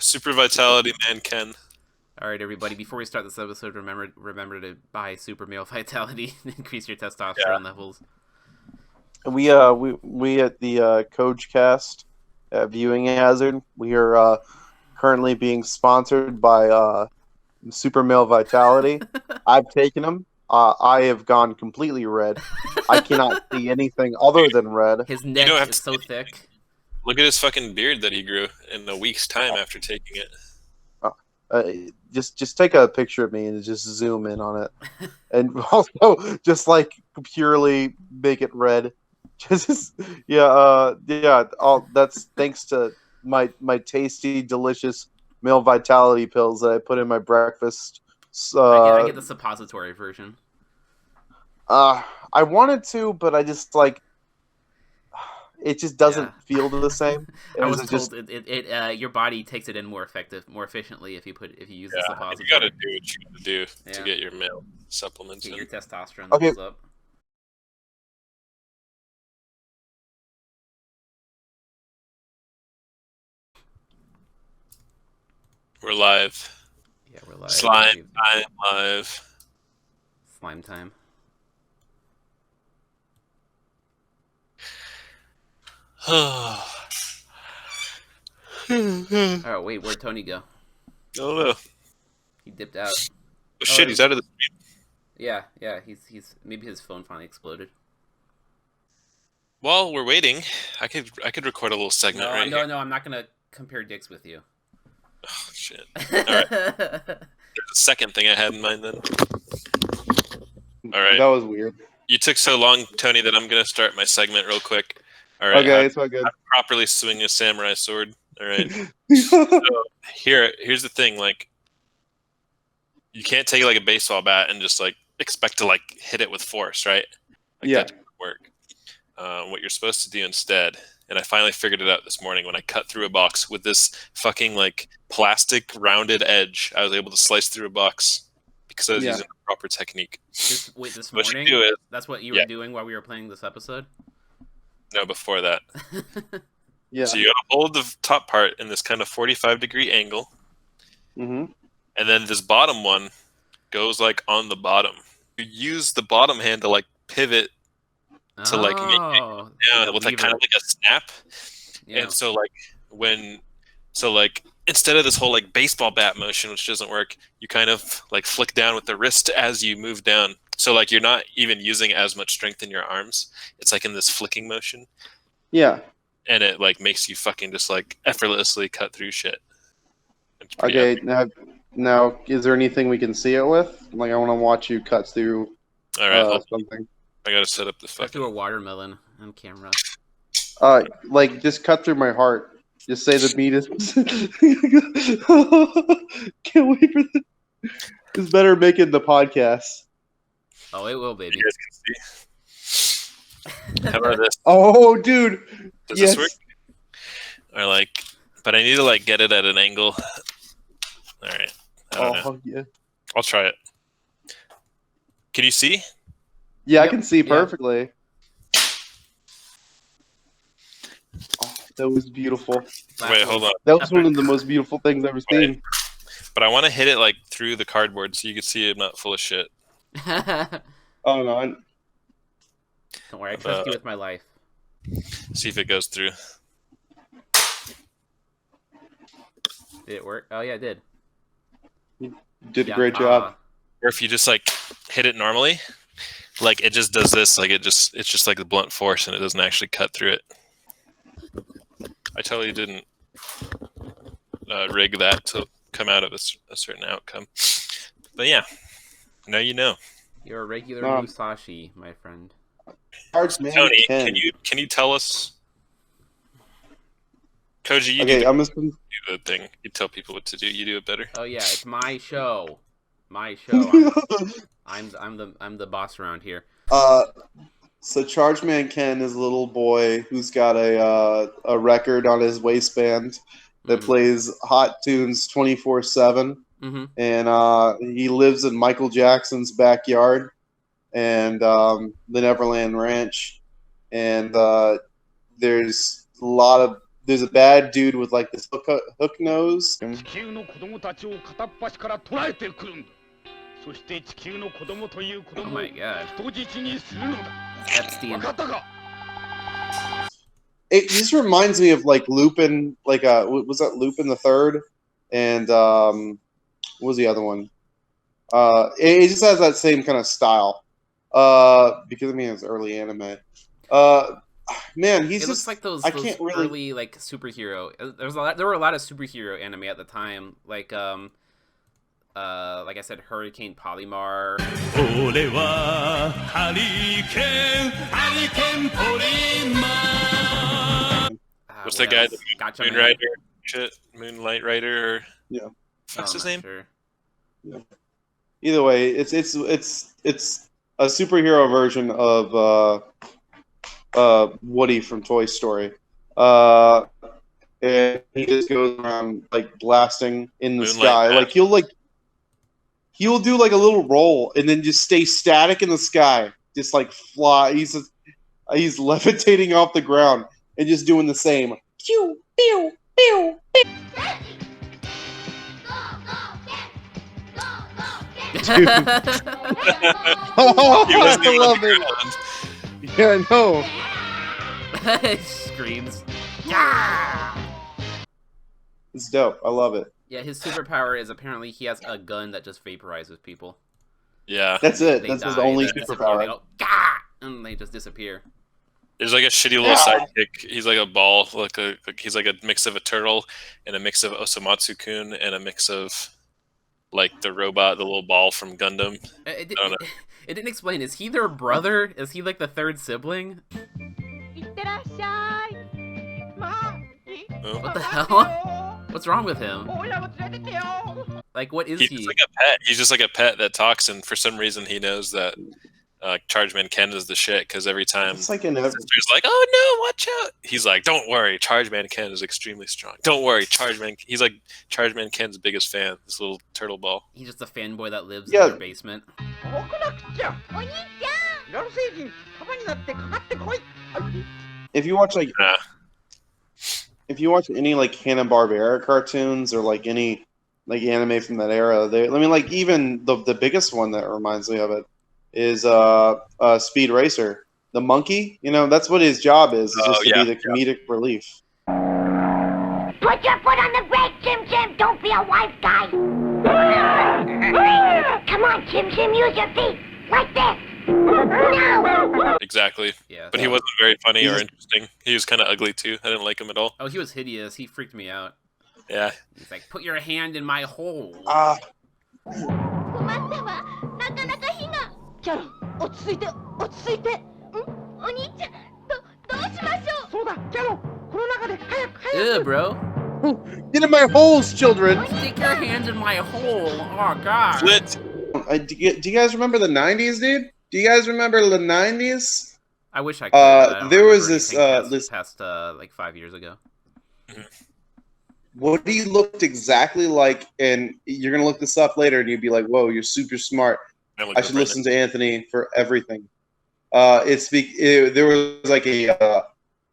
Super Vitality Man Ken. All right, everybody. Before we start this episode, remember to buy Super Male Vitality and increase your Yeah. testosterone levels. We at the Koji Cast Viewing Hazard. We are currently being sponsored by Super Male Vitality. I've taken them. I have gone completely red. I cannot see anything other than red. His neck don't have is to- so thick. Look at his fucking beard that he grew in a week's time after taking it. Just take a picture of me and just zoom in on it, and also just like purely make it red. Just that's thanks to my tasty, delicious male vitality pills that I put in my breakfast. I get the suppository version. I wanted to, but I just like it just doesn't feel the same. I was told your body takes it in more efficiently if you use the suppository. You gotta do what you gotta do to get your male supplements get in. your testosterone levels up. We're live. Yeah, we're live. Slime time live. Slime time. Oh wait, where'd Tony go? I don't know. He dipped out. Oh shit, he's out of the stream. Yeah. He's maybe his phone finally exploded. While we're waiting, I could record a little segment here. No, I'm not gonna compare dicks with you. Oh shit. Alright. There's a second thing I had in mind then. Alright. That was weird. You took so long, Tony, that I'm gonna start my segment real quick. Alright. Okay, it's all good. I properly swing a samurai sword. Alright. So here's the thing, like you can't take like a baseball bat and just like expect to like hit it with force, right? Like, that doesn't work. What you're supposed to do instead, and I finally figured it out this morning when I cut through a box with this fucking like plastic rounded edge. I was able to slice through a box because I was using the proper technique. This what morning? you do is, that's what you were doing while we were playing this episode? No, before that. Yeah. So you gotta hold the top part in this kind of 45-degree angle. Mm-hmm. And then this bottom one goes like on the bottom. You use the bottom hand to like pivot to like make it with like kind of like a snap. Yeah. And so like instead of this whole like baseball bat motion, which doesn't work, you kind of like flick down with the wrist as you move down. So like you're not even using as much strength in your arms. It's like in this flicking motion. Yeah. And it like makes you fucking just like effortlessly cut through shit. Okay, now is there anything we can see it with? Like I want to watch you cut through something. I gotta set up the fucking... Cut through a watermelon on camera. Like just cut through my heart. Just say the meat is... Can't wait for this. It's better making the podcast. Oh, it will, baby. You guys can see. How about this? Oh, dude. Does this work? Or like... But I need to like get it at an angle. All right. I don't know. Yeah. I'll try it. Can you see? Yeah, I can see perfectly. Oh, that was beautiful. Wait, hold on. That was one of the most beautiful things I've ever seen. But I want to hit it like through the cardboard so you can see I'm not full of shit. Oh no! Don't worry, I trust you with my life. See if it goes through. Did it work? Oh yeah, it did. You did a great job. Or if you just like hit it normally, like it just does this, like it's just like the blunt force and it doesn't actually cut through it. I totally didn't rig that to come out of a certain outcome. But yeah, now you know. You're a regular Musashi, my friend. Tony, can you tell us? Koji, you do the thing. You tell people what to do. You do it better. Oh yeah, it's my show. My show. I'm the boss around here. So Charge Man Ken is a little boy who's got a record on his waistband that plays hot tunes 24/7, and he lives in Michael Jackson's backyard and the Neverland Ranch, and there's a lot of there's a bad dude with like this hook nose. Oh my god. Epstein. It just reminds me of like Lupin, like was that Lupin the Third, and what was the other one? It just has that same kind of style. Because I mean it's early anime. Man, he's it just looks like those can't really... early like superhero. There were a lot of superhero anime at the time, like I said, Hurricane Polymar. What's that guy? Gotcha Moonlight Rider? Moonlight Rider? Or... Yeah. What's his name? Sure. Yeah. Either way, it's a superhero version of Woody from Toy Story. And he just goes around like blasting in the sky. Like he'll do like a little roll and then just stay static in the sky, just like fly. He's levitating off the ground and just doing the same. Pew pew pew pew. Dude. Oh, I love it. Yeah, I know. It screams. It's dope. I love it. Yeah, his superpower is apparently he has a gun that just vaporizes people. Yeah. That's it. They That's his die, only they disappear, superpower. they go, "Gah!" And they just disappear. There's like a shitty little sidekick. He's like a ball, he's like a mix of a turtle and a mix of Osamatsu-kun and a mix of like the robot, the little ball from Gundam. It didn't explain. Is he their brother? Is he like the third sibling? Oh. What the hell? What's wrong with him? Like, what is he? He's like a pet. He's just like a pet that talks, and for some reason he knows that Chargeman Ken is the shit, because every time it's like he's like, "Oh no, watch out!" He's like, "Don't worry, Chargeman Ken is extremely strong. Don't worry, Chargeman." He's like Chargeman Ken's biggest fan. This little turtle ball. He's just a fanboy that lives in their basement. If you watch like, if you watch any like Hanna-Barbera cartoons or like any like anime from that era, I mean, like even the biggest one that reminds me of it is Speed Racer. The monkey, you know, that's what his job is just to be the comedic relief. Put your foot on the brake, Jim Jim. Don't be a wife guy. Come on, Jim Jim, use your feet. Like this. No. Exactly. Yeah. But he wasn't very funny or interesting. He was kind of ugly too. I didn't like him at all. Oh, he was hideous. He freaked me out. Yeah. He's like, "Put your hand in my hole." Ew, bro. Get in my holes, children. Stick your hand in my hole. Oh, God. Split. Do you guys remember the 90s, dude? Do you guys remember the 90s? I wish I could. But I don't there was remember this past like 5 years ago. Woody looked exactly like, and you're gonna look this up later, and you'd be like, "Whoa, you're super smart." I should listen to Anthony for everything. There was like it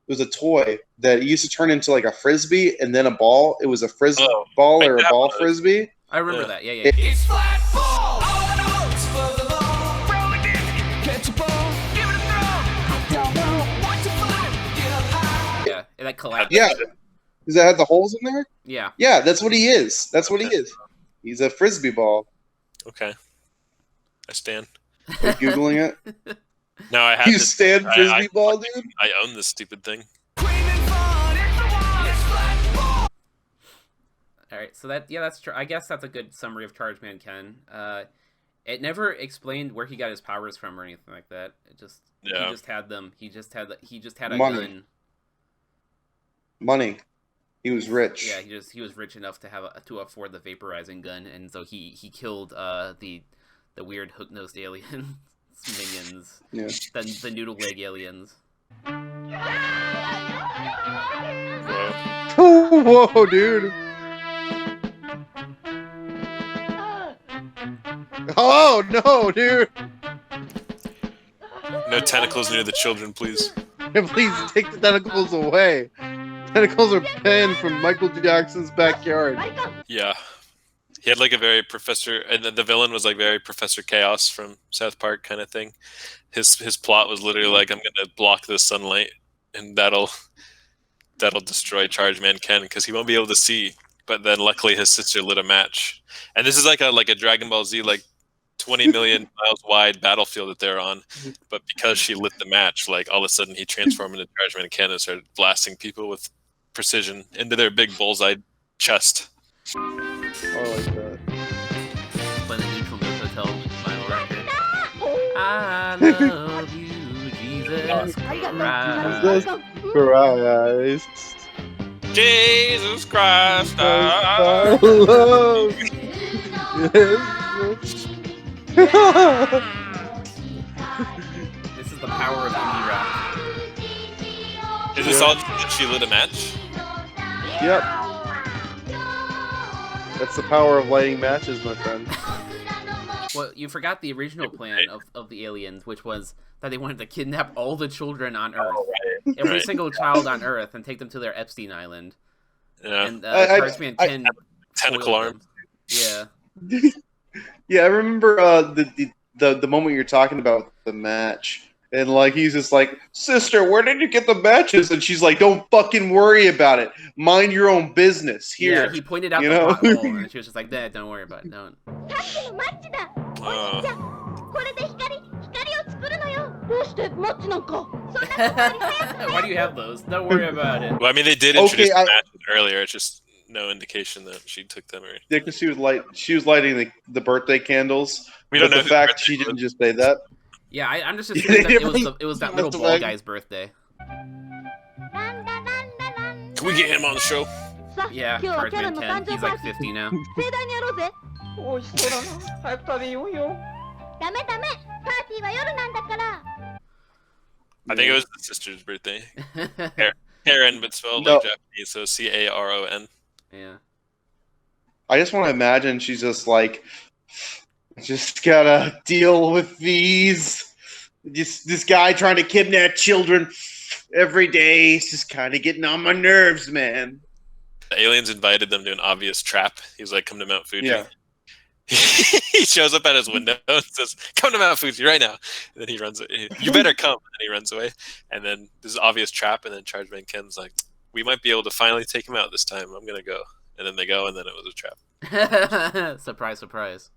was a toy that used to turn into like a frisbee and then a ball. It was a frisbee ball or a ball frisbee. I remember that. Yeah. It's flat ball. All I know is for the ball. Throw a disc, catch a ball, give it a throw. I don't know what to find. Get up high. Yeah, it like collapsed. Yeah, because it had the holes in there. Yeah. Yeah, that's what he is. That's what he is. He's a frisbee ball. Okay. I stand. Are you Googling it? No, I have. You stand frisbee ball, dude? I own this stupid thing. All right, so that's true. I guess that's a good summary of Chargeman Ken. It never explained where he got his powers from or anything like that. He just had them. He just had a gun. Money. He was rich. Yeah, he was rich enough to afford the vaporizing gun, and so he killed the weird hook-nosed alien minions. Yeah. The noodle leg aliens. Whoa, dude. Oh, no, dude. No tentacles near the children, please. Please take the tentacles away. tentacles are penned from Michael Jackson's backyard. Yeah. He had like a very Professor, and the villain was like very Professor Chaos from South Park kind of thing. His plot was literally like, I'm gonna block the sunlight, and that'll destroy Charge Man Ken because he won't be able to see. But then luckily his sister lit a match, and this is like a Dragon Ball Z like 20 million miles wide battlefield that they're on. But because she lit the match, like all of a sudden he transformed into Charge Man Ken and started blasting people with precision into their big bullseye chest. I like that. By the Neutral Milk Hotel vinyl record. I love you, Jesus Christ. Christ. Jesus Christ, I love you. This is the power of indie rock. Is this all that she lit a match? Yep. That's the power of lighting matches, my friend. Well, you forgot the original plan of the aliens, which was that they wanted to kidnap all the children on Earth. Every single child on Earth and take them to their Epstein Island. Yeah. And Charge Man Ken tentacle arm. Yeah. Yeah, I remember the moment you're talking about the match. And like he's just like, sister, where did you get the matches? And she's like, don't fucking worry about it. Mind your own business. Here. Yeah, he pointed out the pothole, and she was just like, Dad, don't worry about it. Don't. Why do you have those? Don't worry about it. Well, I mean, they did introduce the matches earlier. It's just no indication that she took them. Or... Yeah, because she was lighting the birthday candles. We don't know the fact she didn't just say that. Yeah, I'm just assuming that it was that little bald guy's birthday. Can we get him on the show? Yeah, Charge Man Ken. He's like 50 now. I think it was the sister's birthday. Karen, but spelled like Japanese, so Caron. Yeah. I just want to imagine she's just like, just gotta deal with this guy trying to kidnap children every day. It's just kind of getting on my nerves, man. The aliens invited them to an obvious trap. He's like, come to Mount Fuji. Yeah. He shows up at his window and says, come to Mount Fuji right now. And then he runs, you better come. And then he runs away. And then this is obvious trap. And then Charge Man Ken's like, we might be able to finally take him out this time. I'm going to go. And then they go, and then it was a trap. Surprise, surprise.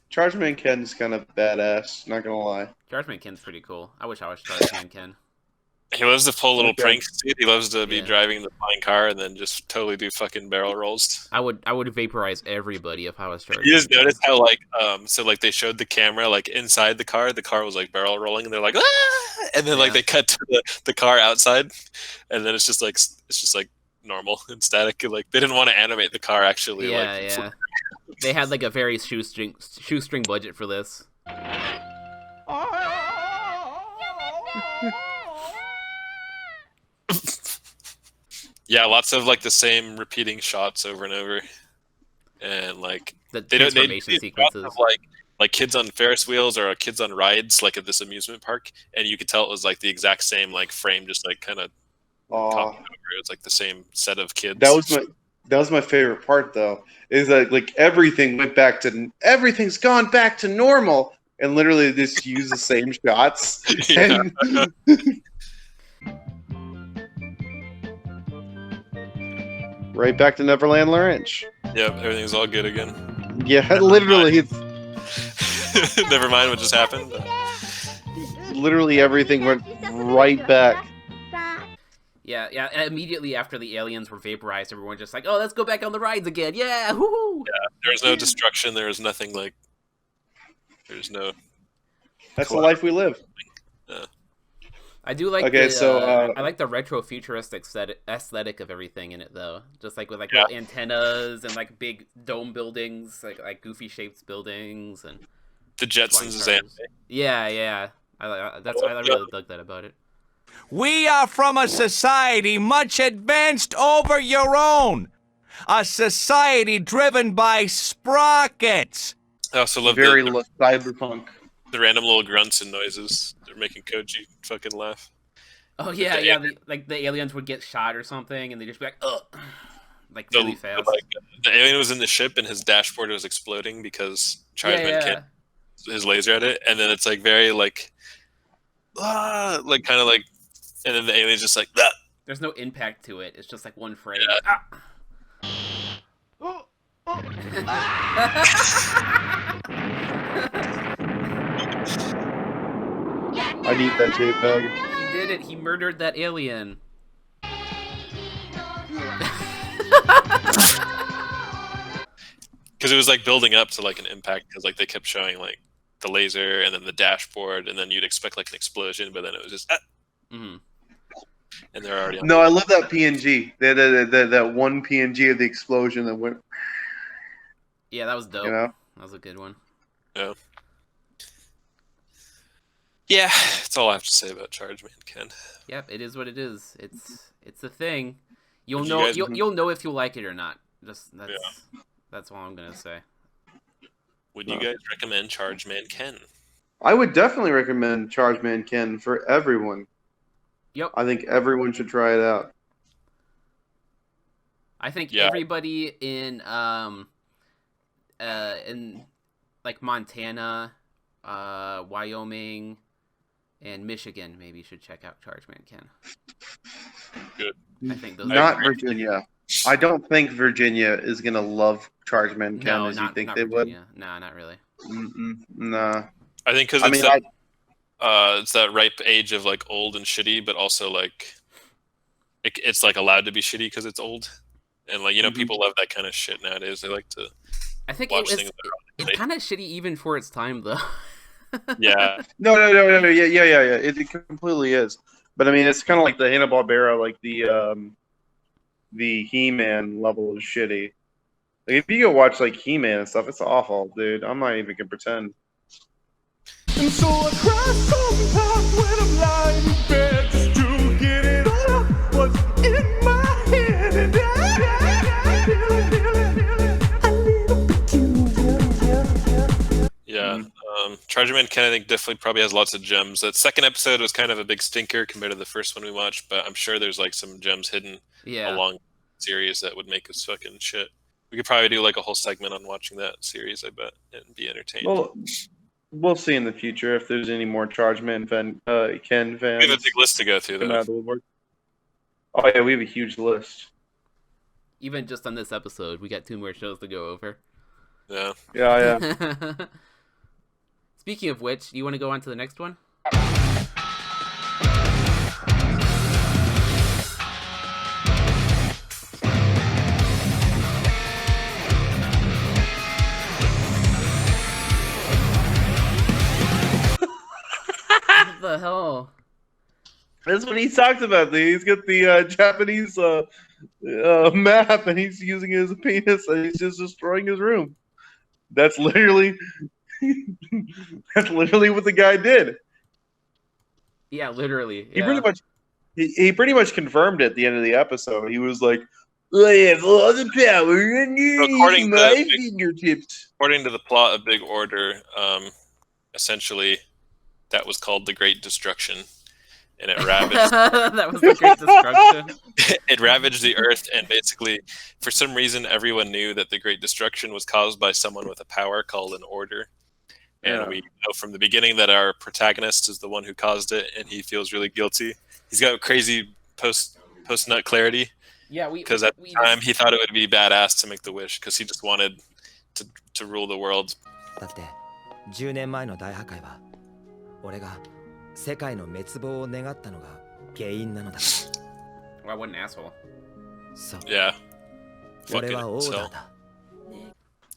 Charge Man Ken's kind of badass, not gonna lie. Charge Man Ken's pretty cool. I wish I was Charge Man Ken. He loves to pull little pranks, dude. He loves to be driving the flying car and then just totally do fucking barrel rolls. I would vaporize everybody if I was Charge. You just notice how so they showed the camera like inside the car was like barrel rolling, and they're like, ah! And then like they cut to the car outside, and then it's just like normal and static. Like they didn't want to animate the car actually. Yeah. They had like a very shoestring budget for this. Yeah, lots of like the same repeating shots over and over, and like the transformation sequences of, like kids on Ferris wheels or kids on rides, like at this amusement park, and you could tell it was like the exact same like frame, just like kind of talking over. It was like the same set of kids. That was my favorite part, though. Is that like everything's gone back to normal, and literally just use the same shots. Yeah. Right back to Neverland Ranch. Yep, everything's all good again. Yeah, literally. It's never mind what just happened. Literally everything went right back. Yeah. Immediately after the aliens were vaporized, everyone just like, oh, let's go back on the rides again. Yeah, woohoo! Yeah, there was no destruction. There was nothing like. There's no. That's the life we live. Yeah. I do like. Okay, I like the retro futuristic aesthetic of everything in it, though. Just like with little antennas and like big dome buildings, like goofy shaped buildings and. The Jetsons is anime. Yeah. I really dug that about it. We are from a society much advanced over your own. A society driven by sprockets. I also love cyberpunk. The random little grunts and noises. They're making Koji fucking laugh. Oh yeah, yeah. The aliens would get shot or something, and they just be like, "Ugh," like really fast. The alien was in the ship, and his dashboard was exploding because Chargeman can't his laser at it, and then it's like very like kind of like, and then the alien's just like that. There's no impact to it. It's just like one frame. Yeah. I need that JPEG. He did it. He murdered that alien. Because it was like building up to like an impact, because like they kept showing like the laser and then the dashboard, and then you'd expect like an explosion, but then it was just and they're already on. No, I love that PNG. That one PNG of the explosion that went. Yeah, that was dope. You know? That was a good one. Yeah. Yeah, that's all I have to say about Chargeman Ken. Yep, it is what it is. It's a thing. You'll know you'll know if you like it or not. That's all I'm gonna say. Would you guys recommend Chargeman Ken? I would definitely recommend Chargeman Ken for everyone. Yep. I think everyone should try it out. I think everybody in like Montana, Wyoming, and Michigan maybe should check out Chargeman Ken. Good. I think those Not Virginia. I don't think Virginia is gonna love Chargeman Ken as you think they Virginia. would. No, not really. Nah. I think because it's that ripe age of like old and shitty, but also like it's like allowed to be shitty because it's old, and like people love that kind of shit nowadays. They like to. I think it's kind of shitty even for its time though. Yeah. No. Yeah. It completely is. But I mean, it's kind of like the Hanna-Barbera, like the He-Man level is shitty. Like, if you go watch like He-Man and stuff, it's awful, dude. I'm not even gonna pretend. And so I cry sometimes when I'm lying in bed just to get it all out what's in my head, and I feel it. Yeah. Chargeman Ken, I think, definitely probably has lots of gems. That second episode was kind of a big stinker compared to the first one we watched, but I'm sure there's like some gems hidden along the series that would make us fucking shit. We could probably do like a whole segment on watching that series, I bet, and be entertained. Well, we'll see in the future if there's any more Chargeman Ken fans. We have a big list to go through, though. Oh yeah, we have a huge list. Even just on this episode, we got 2 more shows to go over. Yeah. Yeah. Speaking of which, do you want to go on to the next one? What the hell? That's what he talked about. He's got the Japanese map, and he's using his penis, and he's just destroying his room. That's literally what the guy did. Yeah, literally. He pretty much confirmed it at the end of the episode. He was like, "I have all the power in my fingertips." According to the plot of Big Order, essentially, that was called the Great Destruction, and it ravaged. That was the Great Destruction. It ravaged the Earth, and basically, for some reason, everyone knew that the Great Destruction was caused by someone with a power called an Order. And we know from the beginning that our protagonist is the one who caused it, and he feels really guilty. He's got crazy post-nut clarity. Yeah, because at the time he thought it would be badass to make the wish, because he just wanted to rule the world. Well, what an asshole. Yeah. Fucking hell.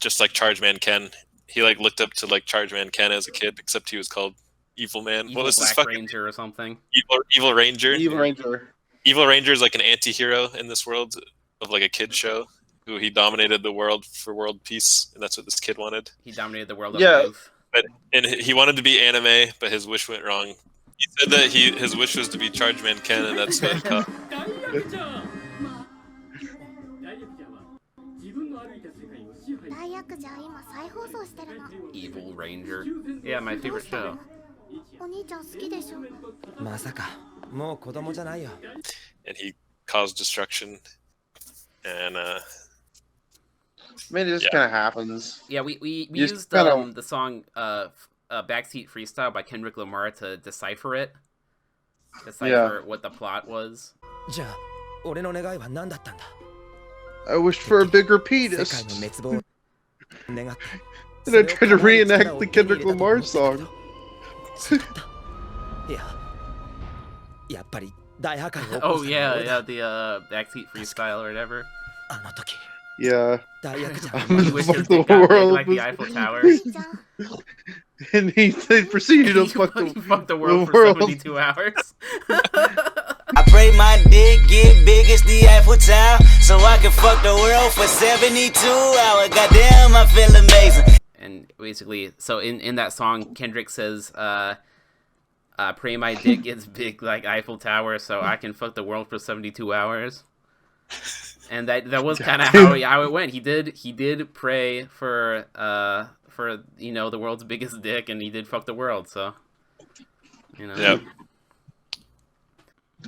Just like Chargeman Ken. He like looked up to like Chargeman Ken as a kid, except he was called Evil Man. Evil what was Black this fucking Ranger or something? Evil Ranger. Evil Ranger. Evil Ranger is like an anti-hero in this world of like a kid show. Who he dominated the world for world peace, and that's what this kid wanted. He dominated the world. And he wanted to be anime, but his wish went wrong. He said that his wish was to be Chargeman Ken, and that's what he caught. Evil Ranger. Yeah, my favorite show. And he caused destruction. And I mean, it just kind of happens. Yeah, we used the song Backseat Freestyle by Kendrick Lamar to decipher it. What the plot was. I wished for a bigger penis. And I tried to reenact the Kendrick Lamar song. Oh yeah, the Backseat Freestyle or whatever. Yeah. He wished his dick got big like the Eiffel Tower. And they proceeded to fuck the world for 72 hours. I pray my dick get big as the Eiffel Tower, so I can fuck the world for 72 hours. Goddamn, I feel amazing. And basically, so in that song, Kendrick says, pray my dick gets big like Eiffel Tower, so I can fuck the world for 72 hours. And that was kind of how it went. He did pray for the world's biggest dick, and he did fuck the world. So, Yep.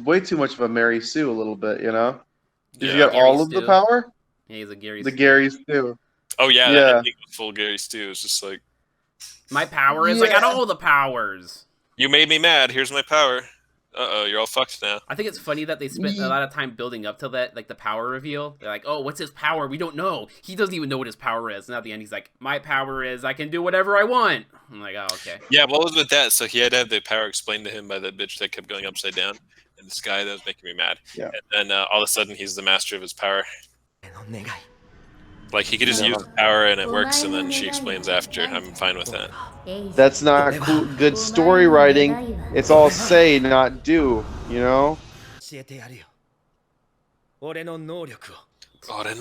Way too much of a Mary Sue, a little bit, you know. Did you Gary get all of Stu. the power? Yeah, he's a Gary. The Gary Stu. Oh yeah, Yeah. that ending with full Gary Stu is just like, my power is I got all the powers. You made me mad. Here's my power. Uh-oh, you're all fucked now. I think it's funny that they spent a lot of time building up to that, like the power reveal. They're like, oh, what's his power? We don't know. He doesn't even know what his power is. And at the end, he's like, my power is I can do whatever I want. I'm like, oh, okay. Yeah, what was with that? So he had to have the power explained to him by that bitch that kept going upside down. And this guy that was making me mad. Yeah. And then all of a sudden, he's the master of his power. Like, he could just use the power and it works, and then she explains after. I'm fine with that. That's not cool. Good story writing. It's all say, not do, you know? Ore no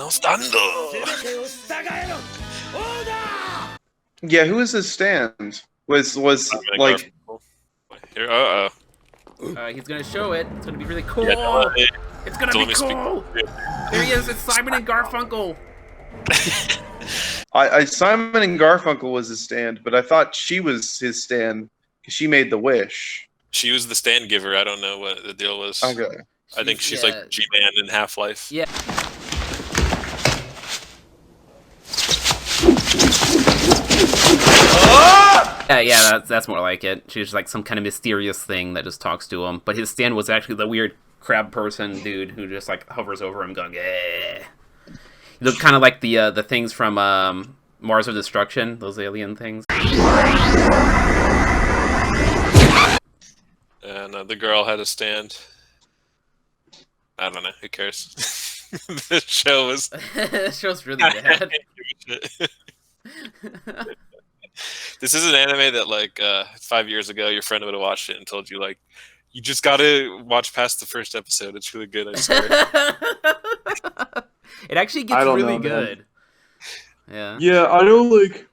stando! Yeah, who is his stand? Was like... Here, uh-oh. He's gonna show it. It's gonna be really cool. Yeah, it's gonna be cool. There he is. It's Simon and Garfunkel. Simon and Garfunkel was his stand, but I thought she was his stand because she made the wish. She was the stand giver. I don't know what the deal was. Okay. I think she's like G-Man in Half-Life. Yeah. Yeah, that's more like it. She's like some kind of mysterious thing that just talks to him. But his stand was actually the weird crab person dude who just like hovers over him going, eh. He looked kind of like the things from Mars of Destruction, those alien things. And the girl had a stand. I don't know. Who cares? The show was... The show's really bad. This is an anime that, like, 5 years ago, your friend would have watched it and told you, like, you just gotta watch past the first episode. It's really good, I swear. It actually gets really good. Yeah. Yeah, I know, like,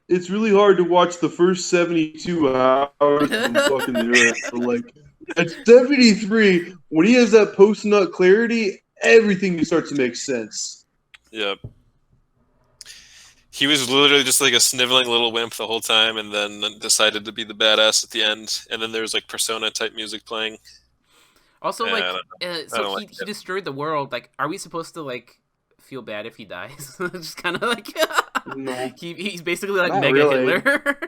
it's really hard to watch the first 72 hours and fucking do it. But, like, at 73, when he has that post-nut clarity, everything starts to make sense. Yep. He was literally just like a sniveling little wimp the whole time, and then decided to be the badass at the end. And then there was like Persona type music playing. Also, like, so he destroyed the world. Like, are we supposed to like feel bad if he dies? Just kind of like, No. he's basically like Not Mega really. Hitler.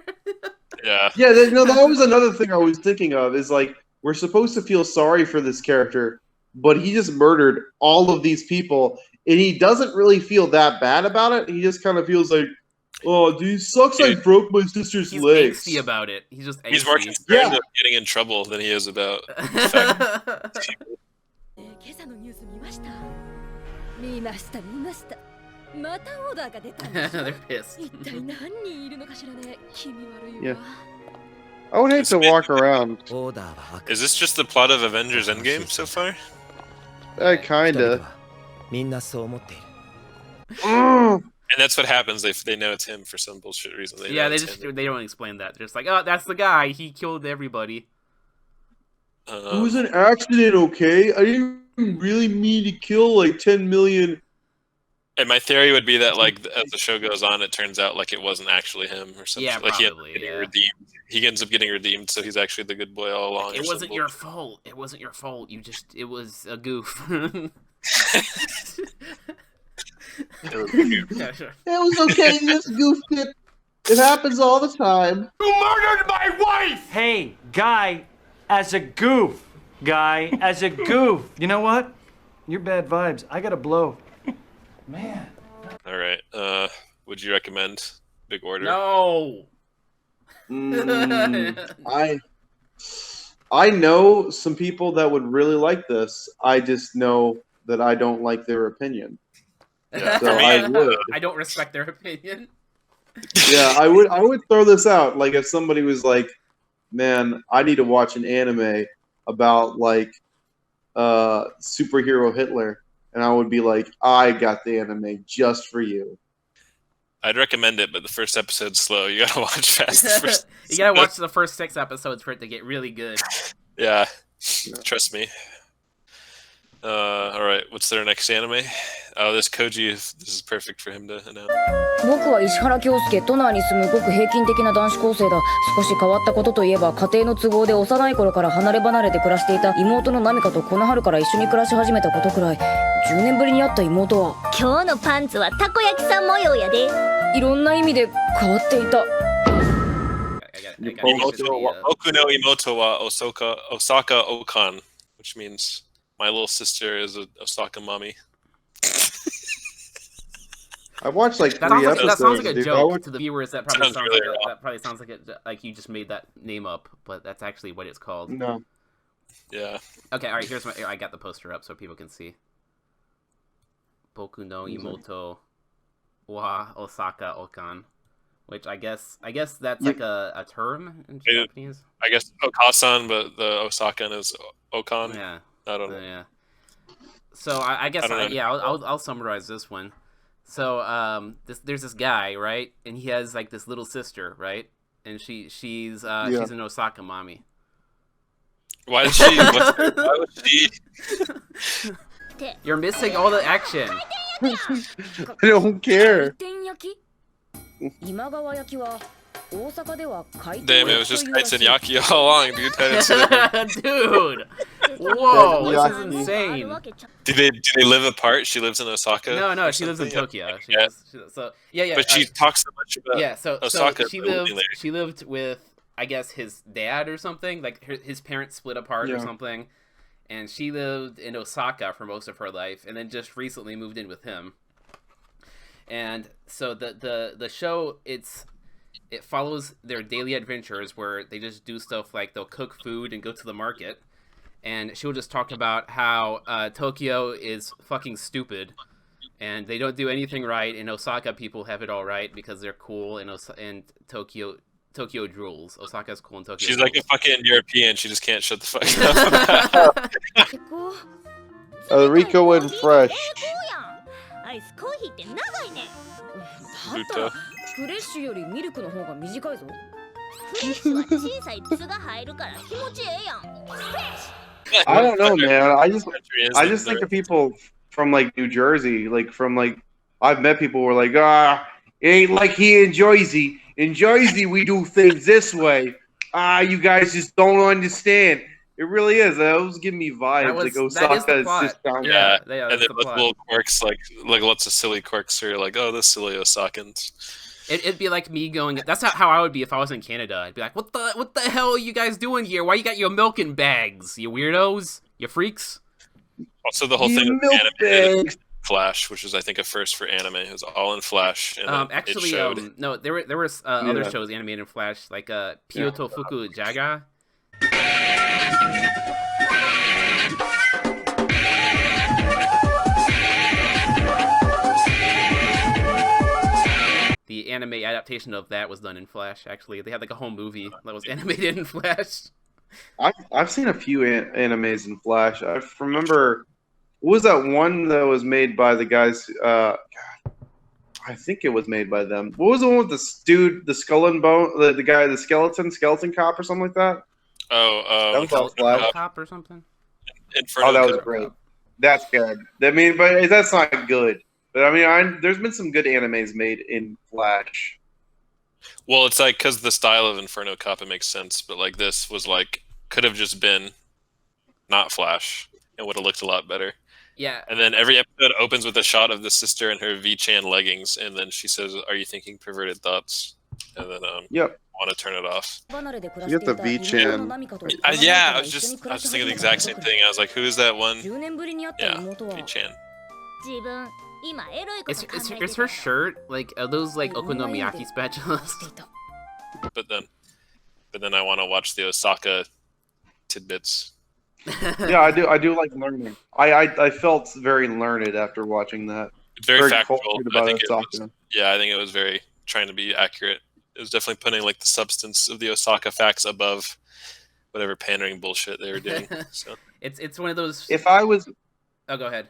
Yeah. Yeah, that was another thing I was thinking of, is like, we're supposed to feel sorry for this character, but he just murdered all of these people, and he doesn't really feel that bad about it. He just kind of feels like, oh, dude, sucks I broke my sister's He's legs. angsty about it. He's just angsty. He's more concerned of getting in trouble than he is about the fact They're pissed. Yeah. I would hate to walk around. Is this just the plot of Avengers Endgame so far? Kinda. And that's what happens. They know it's him for some bullshit reason. They don't explain that. They're just like, oh, that's the guy. He killed everybody. It was an accident, okay? I didn't really mean to kill like 10 million And my theory would be that, like, as the show goes on, it turns out like it wasn't actually him or something. Yeah, like probably. He ends up getting redeemed, so he's actually the good boy all along. Like, it wasn't your fault. It wasn't your fault. It was a goof. It was okay. This goofed it. It happens all the time. You murdered my wife! Hey, guy, as a goof. Guy, as a goof. You know what? You're bad vibes. I gotta blow. Man. All right. Would you recommend Big Order? No. I know some people that would really like this. I just know that I don't like their opinion. Yeah. So I would. I don't respect their opinion. Yeah, I would throw this out. Like if somebody was like, "Man, I need to watch an anime about like superhero Hitler," and I would be like, "I got the anime just for you." I'd recommend it, but the first episode's slow. You gotta watch fast. The first You gotta watch the first 6 episodes for it to get really good. Yeah, trust me. All right, what's their next anime? Oh, this Koji, this is perfect for him to announce. 僕は石原京介、都内に住むごく平均的な男子高生だ。少し変わったことといえば、家庭の都合で幼い頃から離れ離れて暮らしていた妹のナミカとこの春から一緒に暮らし始めたことくらい。10年ぶりに会った妹は今日のパンツはたこ焼きさん模様やで。いろんな意味で変わっていた。Boku no Imoto wa Osaka-okan, which means my little sister is a Osaka mommy. I watched like 3 that episodes. sounds like a dude. joke to the viewers. That probably Sounds really wrong. that probably sounds like like you just made that name up, but that's actually what it's called. No. Yeah. Okay, all right. Here's I got the poster up so people can see. Boku no Imoto wa Osaka-okan, which I guess that's like a term in Japanese. I guess Okasan, but the Osakan is Okan. Yeah. I don't know. Yeah. So I guess I'll summarize this one. So there's this guy, right? And he has like this little sister, right? And she's an Osaka mommy. Why is she? Why was she? You're missing all the action. I don't care. Damn, it was just kites and yaki all along, dude. Dude, whoa, this is insane. Do they live apart? She lives in Osaka. No, she lives in Tokyo. But she talks so much about Osaka. So she lived with, I guess, his dad or something. Like his parents split apart or something, and she lived in Osaka for most of her life, and then just recently moved in with him. And so the show it follows their daily adventures where they just do stuff like they'll cook food and go to the market, and she'll just talk about how Tokyo is fucking stupid and they don't do anything right, and Osaka people have it all right because they're cool, and Tokyo drools. Osaka's cool and Tokyo. She's like a fucking European. She just can't shut the fuck up. Rico and Fresh. アイスコーヒーって長いね。だったらフレッシュよりミルクの方が短いぞ。フレッシュは小さい筒が入るから気持ちええやん。フレッシュ。 I don't know, man. I just think of people from like New Jersey, like from like I've met people who are like, it ain't like here in Jersey. In Jersey, we do things this way. You guys just don't understand. It really is. That was giving me vibes. Like Osaka is just down. Yeah, and then with little quirks, like lots of silly quirks, or like, oh, this silly Osakans. It'd be like me going. That's not how I would be if I was in Canada. I'd be like, what the hell are you guys doing here? Why you got your milk in bags? You weirdos, you freaks. Also, the whole thing with anime Flash, which is I think a first for anime, it was all in Flash. And actually, no, there were other shows animated in Flash, like Kyoto Fuku Jaga. The anime adaptation of that was done in Flash. Actually, they had like a whole movie that was animated in Flash. I've seen a few animes in Flash. I remember, what was that one that was made by the guys? God, I think it was made by them. What was the one with the dude, the skull and bone, the guy, the skeleton cop or something like that? That was all Flash. Cop or something. Inferno that was great. That's good. I mean, but that's not good. But I mean, there's been some good animes made in Flash. Well, it's like because the style of Inferno Cop, it makes sense, but like this was like could have just been not Flash and would have looked a lot better. Yeah. And then every episode opens with a shot of the sister in her V-Chan leggings, and then she says, "Are you thinking perverted thoughts?" And then Yep. want to turn it off. You get the V-Chan. Yeah, I was just thinking the exact same thing. I was like, "Who is that one?" Yeah, V-Chan. Is her shirt like are those like okonomiyaki spatulas? But then I want to watch the Osaka tidbits. Yeah, I do like learning. I felt very learned after watching that. Very factual. About I think Osaka. I think it was very trying to be accurate. It was definitely putting like the substance of the Osaka facts above whatever pandering bullshit they were doing. So it's one of those. If I was, oh, go ahead.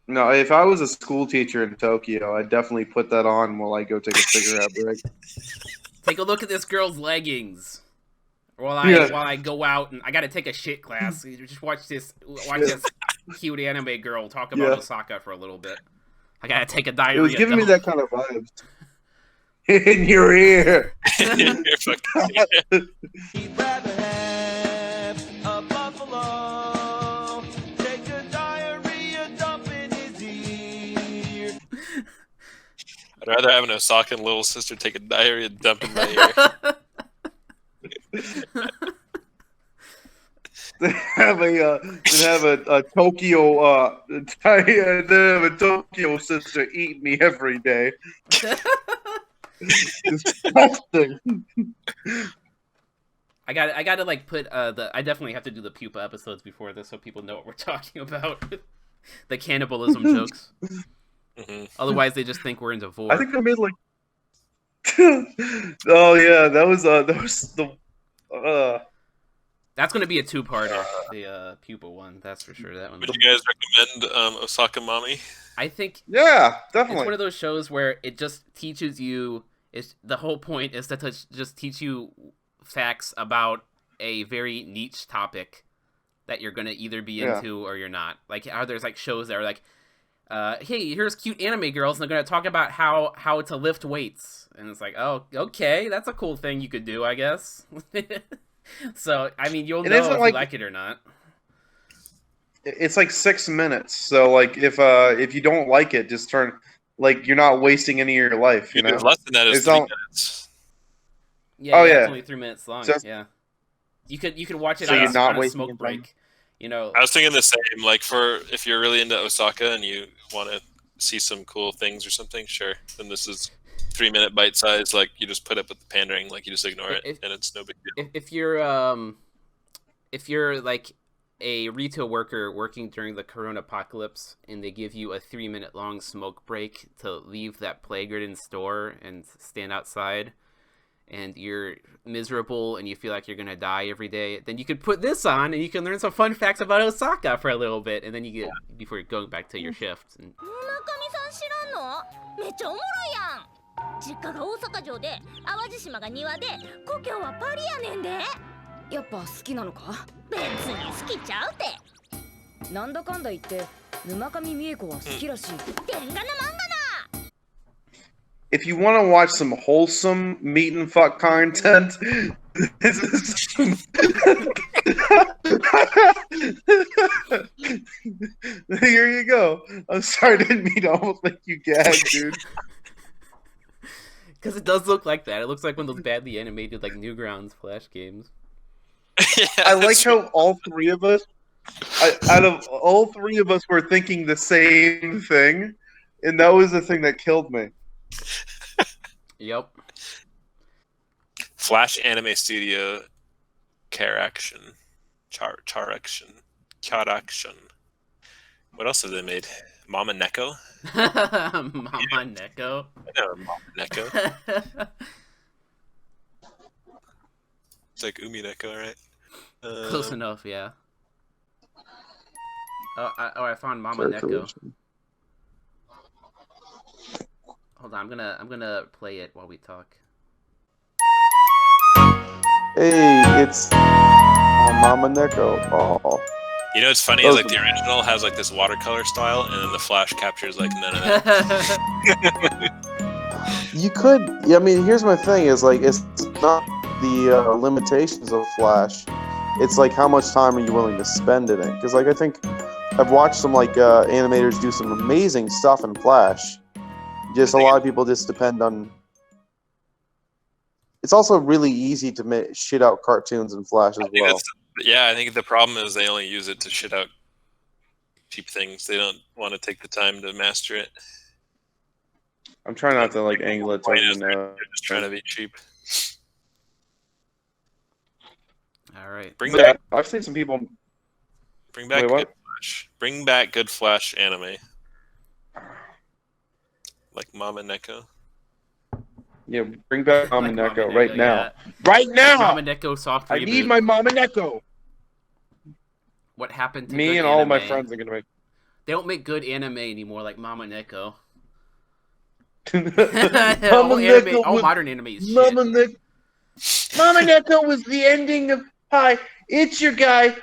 No, if I was a school teacher in Tokyo, I'd definitely put that on while I go take a cigarette break. Take a look at this girl's leggings. While I go out and I gotta take a shit class. Just watch this cute anime girl talk about Osaka for a little bit. I gotta take a diary. It was giving me that kind of vibes. In your ear. He'd rather have a buffalo take a diarrhea dump in his ear. I'd rather have an Osakan little sister take a diarrhea dump in my ear. have a Tokyo have a Tokyo sister eat me every day. Disgusting. I gotta like put I definitely have to do the pupa episodes before this so people know what we're talking about. The cannibalism jokes. Mm-hmm. Otherwise they just think we're into vor. I think I made like oh yeah, that was the that's gonna be a two-parter, the pupa one, that's for sure. That one. Would you guys recommend Osaka Mommy? I think yeah, definitely. It's one of those shows where it just teaches you. The whole point is to just teach you facts about a very niche topic that you're gonna either be into or you're not. Like how there's like shows that are like, hey, here's cute anime girls, and they're gonna talk about how to lift weights, and it's like, oh, okay, that's a cool thing you could do, I guess. So I mean, you'll know if you like it or not. It's like 6 minutes, so like if you don't like it, just turn. Like you're not wasting any of your life, you know. Less than that is 3 minutes. Yeah, it's only 3 minutes long. So, yeah, you could watch it on a smoke break. You know, I was thinking the same. Like for if you're really into Osaka and you want to see some cool things or something, sure. Then this is 3 minute bite size. Like you just put up with the pandering. Like you just ignore it, and it's no big deal. If you're like a retail worker working during the corona apocalypse and they give you a 3 minute long smoke break to leave that plague-ridden store and stand outside and you're miserable and you feel like you're gonna die every day, then you could put this on and you can learn some fun facts about Osaka for a little bit, and then you get before you're going back to your shift. And... 実家が大阪城で淡路島が庭で故郷はパリやねんで。やっぱ好きなのか？別に好きちゃうて。なんだかんだ言って沼上美恵子は好きらしい。天下の漫画な。 If you want to watch some wholesome meat and fuck content, this is... Here you go. I'm sorry, I didn't mean to almost make you gag, dude. Because it does look like that. It looks like one of those badly animated like Newgrounds Flash games. Yeah, I like how all three of us, out of all three of us, were thinking the same thing, and that was the thing that killed me. Yep. Flash Anime Studio, Charaction. What else have they made? Mama Neko? Mama Neko? No, Mama Neko. It's like Umi Neko, right? Close enough, yeah. I found Mama Neko. Hold on, I'm gonna play it while we talk. Hey, it's Mama Neko. Oh. You know what's funny is like the original has like this watercolor style, and then the Flash captures like none of that. You could. I mean, here's my thing: is like it's not the limitations of Flash. It's like how much time are you willing to spend in it? Because like I think I've watched some like animators do some amazing stuff in Flash. Just a lot of people just depend on. It's also really easy to shit out cartoons in Flash as well. Yeah, I think the problem is they only use it to shit out cheap things. They don't want to take the time to master it. I'm trying not to like angle it. They're just trying to be cheap. All right. I've seen some people. Bring back good Flash. Bring back good Flash anime. Like Mama Neko. Yeah, bring back Mama Neko right now. Yeah. Right now! Mama Neko soft reboot. I need my Mama Neko! What happened to me good and all anime? my friends are gonna make. They don't make good anime anymore, like Mama Neko. All modern anime is shit. Mama Neko was the ending of Hi, it's your guy,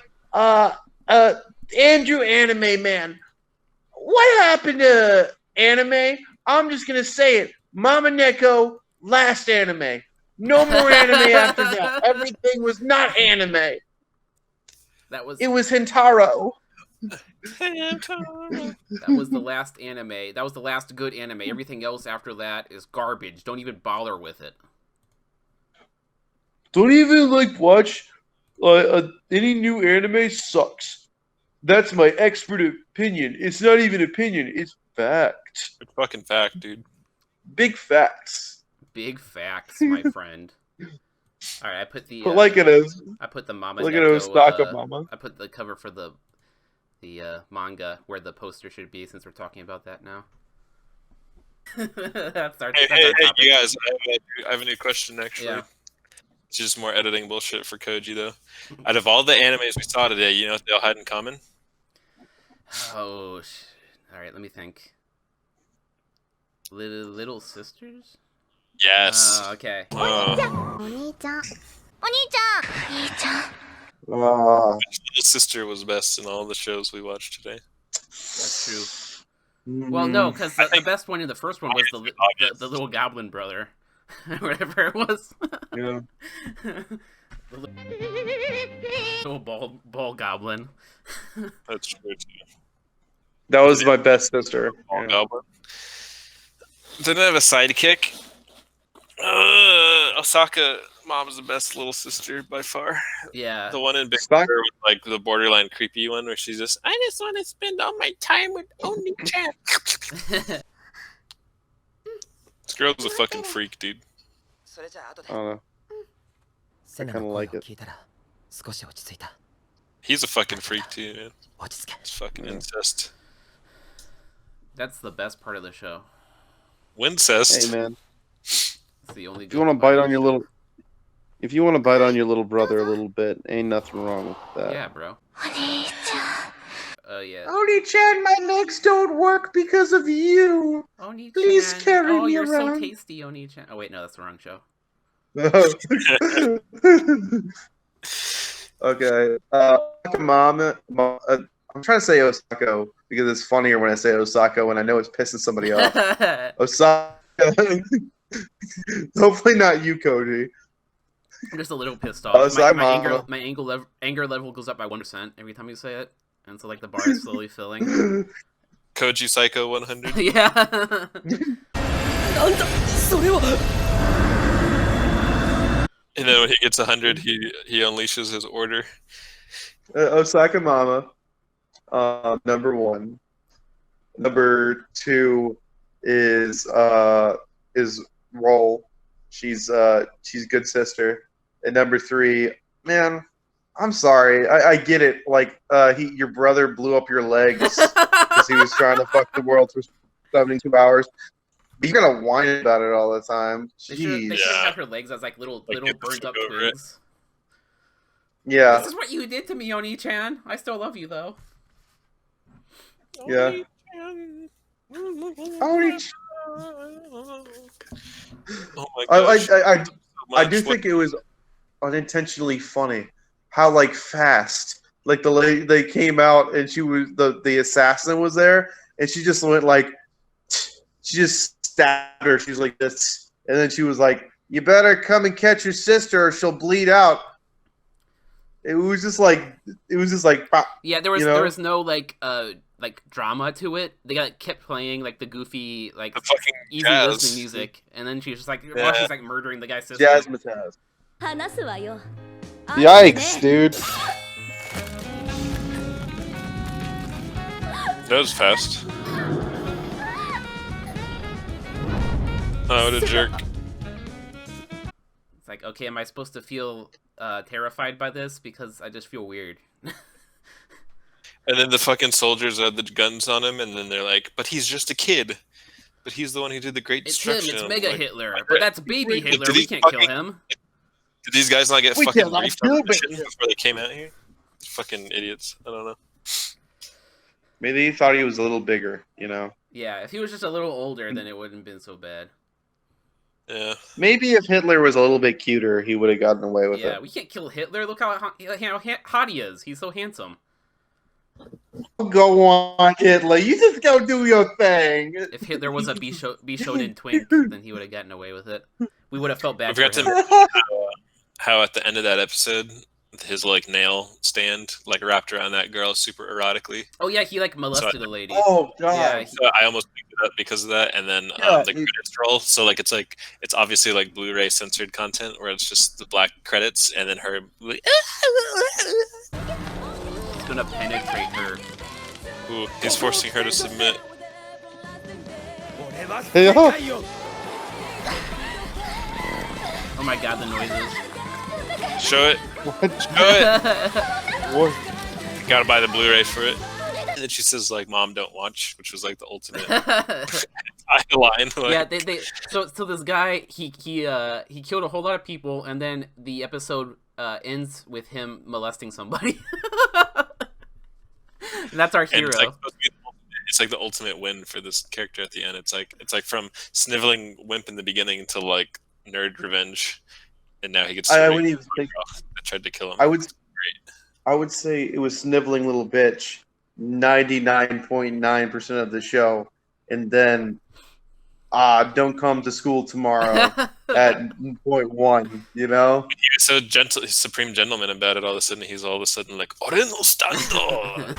Andrew Anime Man. What happened to anime? I'm just gonna say it. Mama Neko, last anime. No more anime after that. Everything was not anime. It was Hintaro. That was the last anime. That was the last good anime. Everything else after that is garbage. Don't even bother with it. Don't even watch any new anime. Sucks. That's my expert opinion. It's not even opinion. It's fact. It's fucking fact, dude. Big facts. Big facts, my friend. All right, I put the. I put the Mama. Look at Osaka Mama. I put the cover for the manga where the poster should be, since we're talking about that now. That's our you guys! I have a new question actually. Yeah. It's just more editing bullshit for Koji though. Out of all the animes we saw today, you know what they all had in common? Oh, all right. Let me think. Little sisters? Yes. Okay. Little Sister was best in all the shows we watched today. That's true. Well, no, because the best one in the first one was the little goblin brother. Whatever it was. Yeah. Little ball goblin. That's true too. That was my best sister. Ball goblin. Didn't have a sidekick. Osaka Mom's the best little sister by far. Yeah. The one in Big Brother was like the borderline creepy one where she's just, I just want to spend all my time with Oni-chan. This girl's a fucking freak, dude. I don't know. I kind of like it. He's a fucking freak too, man. It's fucking incest. That's the best part of the show. Wincest. Hey man. It's the only. If you want to bite on your little, brother a little bit, ain't nothing wrong with that. Yeah, bro. Oh yeah. Oni-chan, my legs don't work because of you. Oni-chan. Please carry me you're around. so tasty, Oni-chan. Oh wait, no, that's the wrong show. Okay. Mama. I'm trying to say Osaka because it's funnier when I say Osaka when I know it's pissing somebody off. Osaka. Hopefully not you, Koji. I'm just a little pissed off. My anger level goes up by 1% every time you say it, and so like the bar is slowly filling. Koji Psycho 100. Yeah. And then when he gets 100, he unleashes his order. Osaka Mama, number 1. Number 2 is Roll. She's good sister. And number 3, man, I'm sorry. I get it. Like your brother blew up your legs because he was trying to fuck the world for 72 hours. But you're gonna whine about it all the time. Jeez. They should have her legs as like little burned up twigs. Yeah. This is what you did to me, Oni-chan. I still love you though. Yeah. Oh my gosh. I do think it was unintentionally funny how like fast like the lady, they came out and she was the assassin was there, and she just went like, she just stabbed her. She's like this, and then she was like, "You better come and catch your sister, or she'll bleed out." It was just like yeah. There was no like drama to it. They kept playing like the goofy like The fucking easy jazz. listening music, and then she was just like Yeah. she's like murdering the guy's sister. Jazzmatazz. 話すわよ。 Yikes, dude. That was fast. Oh, what a jerk. It's like, okay, am I supposed to feel terrified by this? Because I just feel weird. And then the fucking soldiers had the guns on him, and then they're like, "But he's just a kid. But he's the one who did the great It's him, destruction." it's I'm Mega like, Hitler. But that's baby Hitler, Did we he can't kill fucking- him. Did these guys not get We fucking cannot briefed do on this it. shit before they came out here? Fucking idiots. I don't know. Maybe he thought he was a little bigger, you know. Yeah, if he was just a little older, then it wouldn't have been so bad. Yeah. Maybe if Hitler was a little bit cuter, he would have gotten away with Yeah, it. we can't kill Hitler. Look how hot he is. He's so handsome. Go on, Hitler. You just go do your thing. If Hitler was a Bishonen twink, then he would have gotten away with it. We would have felt I bad for forgot him. to how at the end of that episode, his like nail stand like wrapped around that girl super erotically. Oh yeah, he like molested a lady. Oh god. Yeah, So I almost picked it up because of that, and then Yeah, the credits roll. So like it's obviously like Blu-ray censored content where it's just the black credits, and then her like, he's gonna penetrate her. ooh, he's forcing her to submit. Yeah. Oh my god, the noises. Show it. Show it. What? Gotta buy the Blu-ray for it. And then she says like, "Mom, don't watch," which was like the ultimate line. Like, Yeah, they so this guy he killed a whole lot of people, and then the episode ends with him molesting somebody. That's our and hero. it's like the ultimate win for this character at the end. It's like from sniveling wimp in the beginning to like nerd revenge, and now he gets. I wouldn't even think. I tried to kill him. I would say it was sniveling little bitch 99.9% of the show, and then don't come to school tomorrow at point one. You know. He was so gentle, supreme gentleman about it. All of a sudden, he's all of a sudden like, "Ore no stando."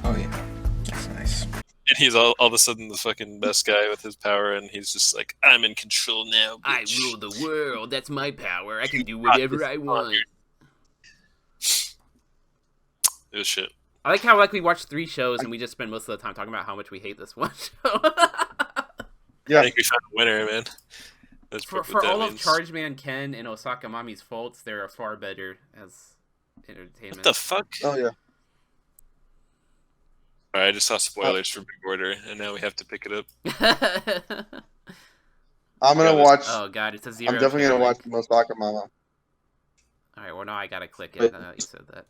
Oh yeah, that's nice. And he's all of a sudden the fucking best guy with his power, and he's just like, "I'm in control now, bitch." I rule the world. That's my power. I can do whatever I want. It was shit. I like how we watched 3 shows and we just spend most of the time talking about how much we hate this one show. Yeah. I think we found a winner, man. That's For what that all of means. Charge Man Ken and Osaka Mami's faults, they're far better as entertainment. What the fuck? Oh yeah. Alright, I just saw spoilers for Big Order, and now we have to pick it up. I'm gonna watch. Oh god, it's a 0. I'm definitely gonna watch Osaka Mama. Alright, well now I gotta click it. Now that you said that.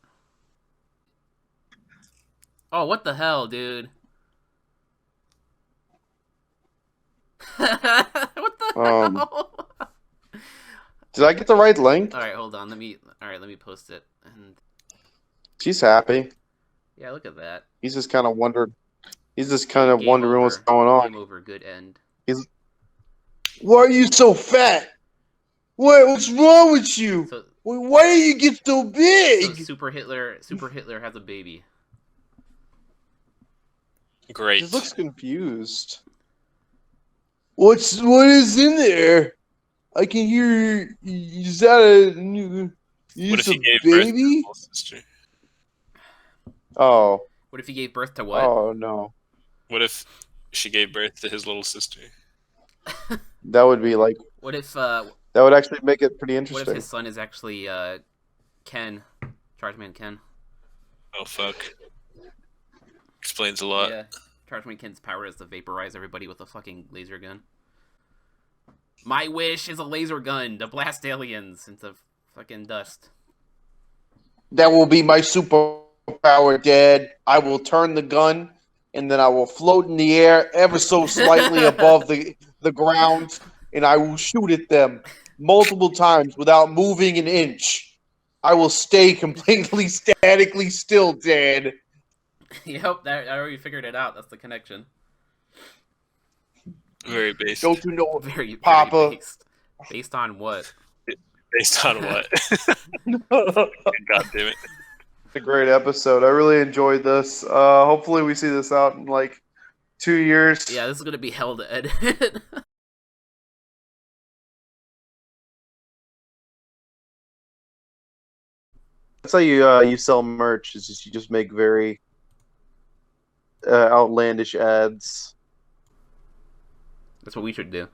Oh, what the hell, dude? What the hell? Did I get the right link? Alright, hold on. Let me post it. And She's happy. yeah, look at that. He's just kind of wondering. He's just kind of Game wondering what's over. going on. Game over, good end. Why are you so fat? What's wrong with you? So, Why do you get so big? so Super Hitler has a baby. Great. He looks confused. What is in there? I can hear. Is that a new? What if he a gave birth to his baby? little sister? Oh. What if he gave birth to what? Oh no. What if she gave birth to his little sister? That would be like. What if That would actually make it pretty what if interesting. his son is actually Ken, Chargeman Ken? Oh fuck. Explains a lot. Yeah, Chargeman Ken's power is to vaporize everybody with a fucking laser gun. My wish is a laser gun to blast aliens into fucking dust. That will be my superpower, Dad. I will turn the gun, and then I will float in the air ever so slightly above the ground, and I will shoot at them multiple times without moving an inch. I will stay completely statically still, Dad. Yep, I already figured it out. That's the connection. Very based. Don't you know, Very Papa? based. Based on what? Based on what? God damn it. It's a great episode. I really enjoyed this. Hopefully we see this out in like 2 years. Yeah, this is gonna be hell to edit. That's how you sell merch. Is just you just make very outlandish ads. That's what we should do.